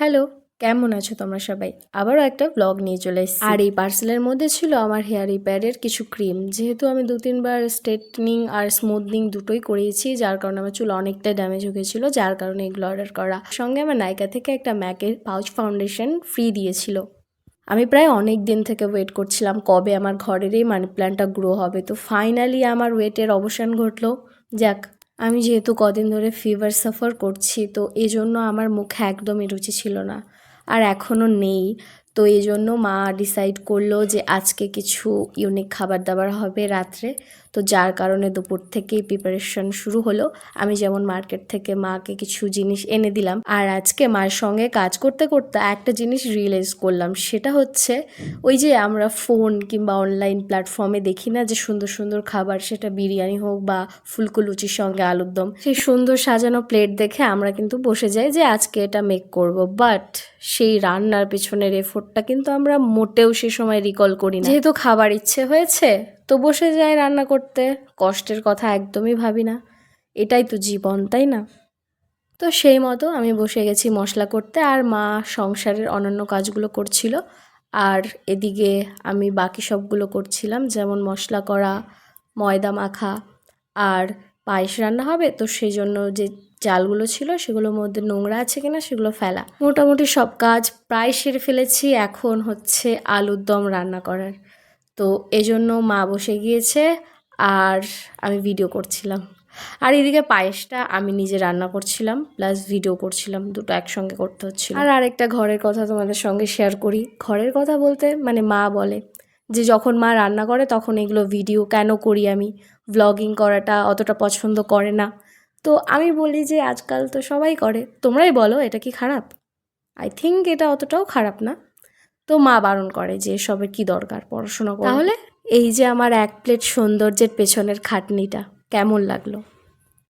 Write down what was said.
Hello, কেমন আছো তোমরা সবাই? আবারও একটা ব্লগ নিয়ে চলে এসেছি। আর এই পার্সেলের মধ্যে ছিল আমার হেয়ার রিপেয়ারের কিছু ক্রিম। যেহেতু আমি 2-3 বার স্ট্রেটনিং আর স্মুথনিং দুটোই করিয়েছি, যার কারণে আমার চুল অনেকটা ড্যামেজ হয়ে গেছিলো, যার কারণে এগুলো অর্ডার করা। সঙ্গে আমার নাইকা থেকে একটা ম্যাকের পাউচ ফাউন্ডেশন ফ্রি দিয়েছিল। আমি প্রায় অনেক দিন থেকে ওয়েট করছিলাম কবে আমার ঘরের এই মানি প্ল্যান্টটা গ্রো হবে। তো ফাইনালি আমার ওয়েটের অবসান ঘটলো। যাক, আমি যেহেতু কদিন ধরে ফিভার সাফার করছি, তো এজন্য আমার মুখে একদমই রুচি ছিল না, আর এখনও নেই। তো এই জন্য মা ডিসাইড করলো যে আজকে কিছু ইউনিক খাবার দাবার হবে রাত্রে। তো যার কারণে দুপুর থেকেই প্রিপারেশন শুরু হলো। আমি যেমন মার্কেট থেকে মাকে কিছু জিনিস এনে দিলাম, আর আজকে মার সঙ্গে কাজ করতে করতে একটা জিনিস রিয়েলাইজ করলাম, সেটা হচ্ছে ওই যে আমরা ফোন কিংবা অনলাইন প্ল্যাটফর্মে দেখি না যে সুন্দর সুন্দর খাবার, সেটা বিরিয়ানি হোক বা ফুলকো লুচির সঙ্গে আলুর দম, সেই সুন্দর সাজানো প্লেট দেখে আমরা কিন্তু বসে যাই যে আজকে এটা মেক করব। বাট সেই রান্নার পেছনের এফোর্টটা কিন্তু আমরা মোটেও সে সময় রিকল করি না। যেহেতু খাবার ইচ্ছে হয়েছে তো বসে যাই রান্না করতে, কষ্টের কথা একদমই ভাবি না। এটাই তো জীবন, তাই না? তো সেই মতো আমি বসে গেছি মশলা করতে, আর মা সংসারের অন্যান্য কাজগুলো করছিল, আর এদিকে আমি বাকি সবগুলো করছিলাম, যেমন মশলা করা, ময়দা মাখা, আর পায়েস রান্না হবে তো সেই জন্য যে চালগুলো ছিল সেগুলোর মধ্যে নোংরা আছে কিনা সেগুলো ফেলা। মোটামুটি সব কাজ প্রায় সেরে ফেলেছি, এখন হচ্ছে আলুর দম রান্না করার। তো এজন্য মা বসে গিয়েছে আর আমি ভিডিও করছিলাম। আর এদিকে পায়েসটা আমি নিজে রান্না করছিলাম প্লাস ভিডিও করছিলাম, দুটো একসঙ্গে করতে হচ্ছিল। আর আরেকটা ঘরের কথা তোমাদের সঙ্গে শেয়ার করি। ঘরের কথা বলতে মানে মা বলে যে যখন মা রান্না করে তখন এগুলো ভিডিও কেন করি, আমি ভ্লগিং করাটা অতটা পছন্দ করে না। তো আমি বলি যে আজকাল তো সবাই করে, তোমরাই বলো এটা কি খারাপ? আই থিঙ্ক এটা অতটাও খারাপ না। তো মা বারণ করে যে এসবের কী দরকার, পড়াশোনা করো। তাহলে এই যে আমার এক প্লেট সৌন্দর্যের পেছনের খাটনিটা কেমন লাগলো?